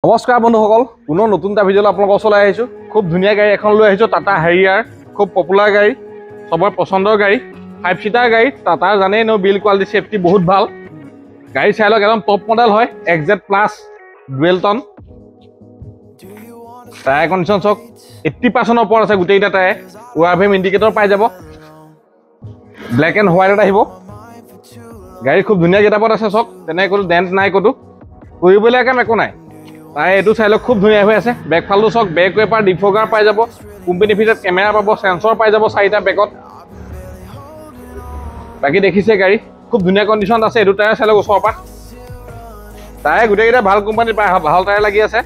নমস্কাৰ বন্ধুসকল, পুনৰ নতুন এটা ভিডিঅ'লৈ আপোনালোকৰ ওচৰলৈ আহিছোঁ। খুব ধুনীয়া গাড়ী এখন লৈ আহিছোঁ, টাটা হেৰিয়াৰ। খুব পপুলাৰ গাড়ী, চবৰে পচন্দৰ গাড়ী, 5 সিটাৰ গাড়ী। টাটাৰ জানেই ন, বিল্ড কোৱালিটি চেফটি বহুত ভাল। গাড়ী চাই লওক, একদম টপ মডেল হয়। XZ plus dual tone. Tyre condition চাওক, 80% ওপৰত আছে গোটেইকেইটা টায়াৰ। ORVM ইণ্ডিকেটৰ পাই যাব। ব্লেক এণ্ড হোৱাইটত আহিব। গাড়ী খুব ধুনীয়া গেটাপত আছে চাওক, তেনেকৈ কোনো ডেণ্ট নাই, ক'তো কৰিবলগীয়া কাম একো নাই। তাই এইটো চাই লওক, খুব ধুনীয়া হৈ আছে। বেকফালটো চাওক, বেক ৱেপাৰ ডিফগাৰ পাই যাব। কোম্পানী ফিটেড কেমেৰা পাব, চেঞ্চৰ পাই যাব 4টা বেকত। বাকী দেখিছে গাড়ী খুব ধুনীয়া কণ্ডিশ্যন আছে। এইটো টায়াৰ চাই লওক ওচৰৰ পৰা। টায়াৰ গোটেইকেইটা ভাল কোম্পানীৰ পাই, ভাল টায়াৰ লাগি আছে।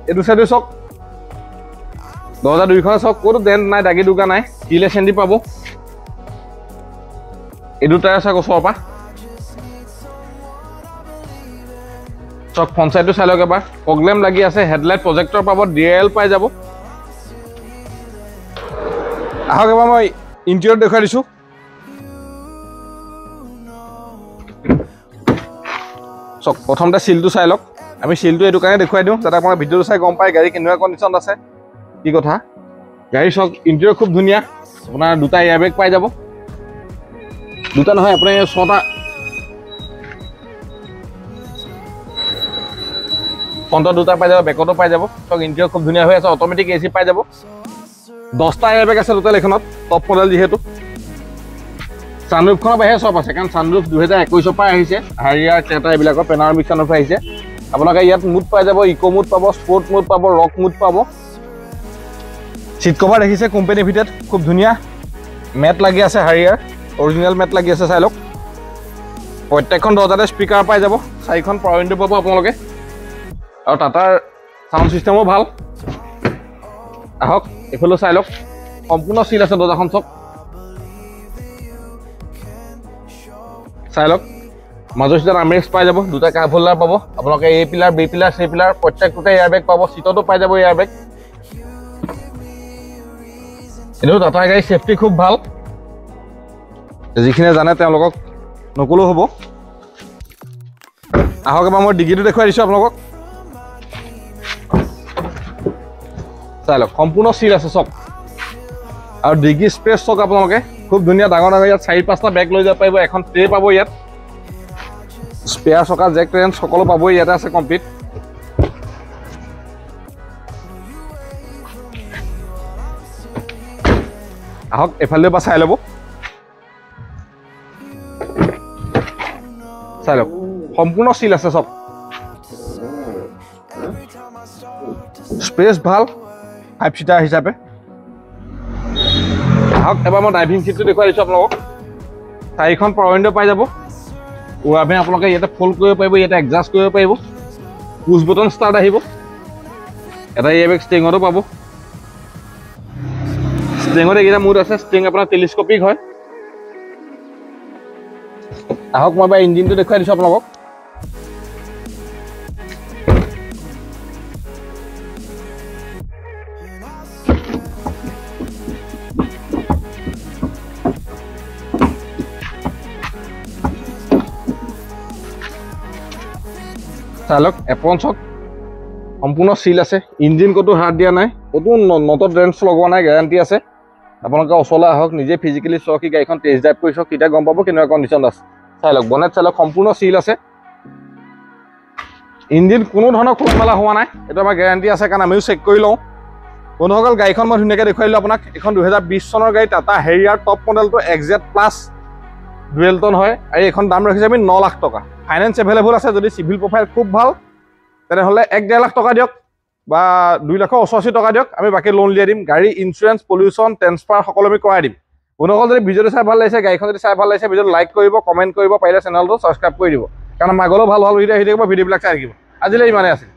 এইটো চাইডো চাওক, দৰ্জা দুইখন চাওক, ক'তো ডেণ্ট নাই, দাগি দুগা নাই। কিলে চেণ্ডি পাব। এইটো টায়াৰ চাওক ওচৰৰ পৰা। চক ফ্ৰণ্ট চাইডটো চাই লওক এবাৰ, প্ৰগ্লেম লাগি আছে। হেডলাইট প্ৰজেক্টৰ পাব, DRL পাই যাব। আহক এবাৰ মই ইণ্টেৰিয়ৰ দেখুৱাই দিছোঁ। চক প্ৰথমতে চিলটো চাই লওক। আমি চিলটো এইটো কাৰণে দেখুৱাই দিওঁ যাতে আপোনাৰ ভিডিঅ'টো চাই গম পায় গাড়ী কেনেকুৱা কণ্ডিশ্যন আছে, কি কথা। গাড়ী চক ইণ্টেৰিয়ৰ খুব ধুনীয়া। আপোনাৰ 2টা এয়াৰবেগ পাই যাব। 2টা নহয়, আপুনি 6টা। ফ্ৰণ্টত 2টা পাই যাব, বেকতো পাই যাব। চক ইণ্টেৰিয়ৰ খুব ধুনীয়া হৈ আছে। অট'মেটিক AC পাই যাব। 10টা এয়াৰবেগ আছে টোটেল এইখনত, টপ মডেল যিহেতু। ছানৰুফখনৰ বাহিৰে চব আছে, কাৰণ ছানৰুফ 2021ৰ পৰা আহিছে। হাৰিয়াৰ ক্ৰেটা এইবিলাকৰ পেনাৰমিক ছানৰুফ আহিছে। আপোনালোকে ইয়াত মুড পাই যাব, ইক' মুড পাব, স্পৰ্ট মুড পাব, ৰক মুড পাব। চিট কভাৰ দেখিছে কোম্পানী ফিটেড, খুব ধুনীয়া। মেট লাগি আছে হাৰিয়াৰ, অৰিজিনেল মেট লাগি আছে, চাই লওক। প্ৰত্যেকখন দৰ্জাতে স্পীকাৰ পাই যাব। 4খন পাৱাৰ উইণ্ডো পাব আপোনালোকে। আৰু টাটাৰ চাউণ্ড ছিষ্টেমো ভাল। আহক এইফালেও চাই লওক, সম্পূৰ্ণ চিল আছে দৰ্জাখন চব। চাই লওক, মাজৰ চিটত আৰ্মৰেষ্ট পাই যাব। 2টা কাপ হোল্ডাৰ পাব আপোনালোকে। A pillar, B pillar, C pillar প্ৰত্যেকটোতে এয়াৰবেগ পাব। চিটতো পাই যাব এয়াৰবেগ। এনেও টাটা গাড়ী চেফটি খুব ভাল, যিখিনিয়ে জানে তেওঁলোকক নকলেও হ'ব। আহক এবাৰ মই ডিগিটো দেখুৱাই দিছোঁ আপোনালোকক। চাই লওক, সম্পূৰ্ণ চিল আছে চক। আৰু ডিগি স্পেচ চক আপোনালোকে খুব ধুনীয়া, ডাঙৰ ডাঙৰ। ইয়াত 4-5টা বেগ লৈ যাব পাৰিব। এখন ট্ৰে পাব ইয়াত। স্পেয়াৰ চকা, জেক ট্ৰেন সকলো পাবই ইয়াতে আছে কমপ্লিট। আহক এফালে পৰা চাই ল'ব। চাই লওক, সম্পূৰ্ণ চিল আছে চব। স্পেচ ভাল 5 সিটাৰ হিচাপে। আহক এবাৰ মই ড্ৰাইভিং চিটটো দেখুৱাই দিছোঁ আপোনালোকক। 4খন পাৱাৰ উইণ্ডো পাই যাব। ORVM আপোনালোকে ইয়াতে ফল্ড কৰিব পাৰিব, ইয়াতে এডজাষ্ট কৰিব পাৰিব। পুছ বটন ষ্টাৰ্ট আহিব। এটা এয়াৰবেগ ষ্টিঙতো পাব। ষ্টিঙত এইকেইটা মুড আছে। ষ্টিং আপোনাৰ টেলিস্কপিক হয়। আহক মই এবাৰ ইঞ্জিনটো দেখুৱাই দিছোঁ আপোনালোকক। চাই লওক, এপ্ৰন চক সম্পূৰ্ণ চিল আছে। ইঞ্জিন ক'তো হাত দিয়া নাই, ক'তো নটত ড্ৰেঞ্চ লগোৱা নাই, গেৰাণ্টি আছে। আপোনালোকে ওচৰলৈ আহক, নিজে ফিজিকেলি চাওক, কি গাড়ীখন টেষ্ট ড্ৰাইভ কৰি চাওক, তেতিয়া গম পাব কেনেকুৱা কণ্ডিশ্যন আছে। চাই লওক, বনেট চাই লওক, সম্পূৰ্ণ চিল আছে। ইঞ্জিন কোনো ধৰণৰ খোলা মেলা হোৱা নাই, এইটো আমাৰ গেৰাণ্টি আছে, কাৰণ আমিও চেক কৰি লওঁ। বন্ধুসকল, গাড়ীখন মই ধুনীয়াকৈ দেখুৱাই দিলোঁ আপোনাক। এখন 2020 চনৰ গাড়ী, টাটা হেৰিয়াৰ টপ মডেলটো XZ প্লাছ ডুৱেল টন হয়। আৰু এইখন দাম ৰাখিছে আমি 9 লাখ টকা। ফাইনেন্স এভেইলেবল আছে। যদি চিভিল প্ৰফাইল খুব ভাল তেনেহ'লে 1-1.5 লাখ টকা দিয়ক, বা 2,88,000 টকা দিয়ক, আমি বাকী লোন উলিয়াই দিম। গাড়ী ইঞ্চুৰেঞ্চ, পলিউশ্যন, ট্ৰেন্সফাৰ সকলো আমি কৰাই দিম। বন্ধুসকল, যদি ভিডিঅ'টো চাই ভাল লাগিছে, গাড়ীখন যদি চাই ভাল লাগিছে, ভিডিঅ'টো লাইক কৰিব, কমেণ্ট কৰিব, পাৰিলে চেনেলটো ছাবস্ক্ৰাইব কৰি দিব, কাৰণ আগলৈও ভাল ভাল ভিডিঅ' আহি থাকিব। ভিডিঅ'বিলাক চাই থাকিব। আজিলৈ ইমানেই আছিল।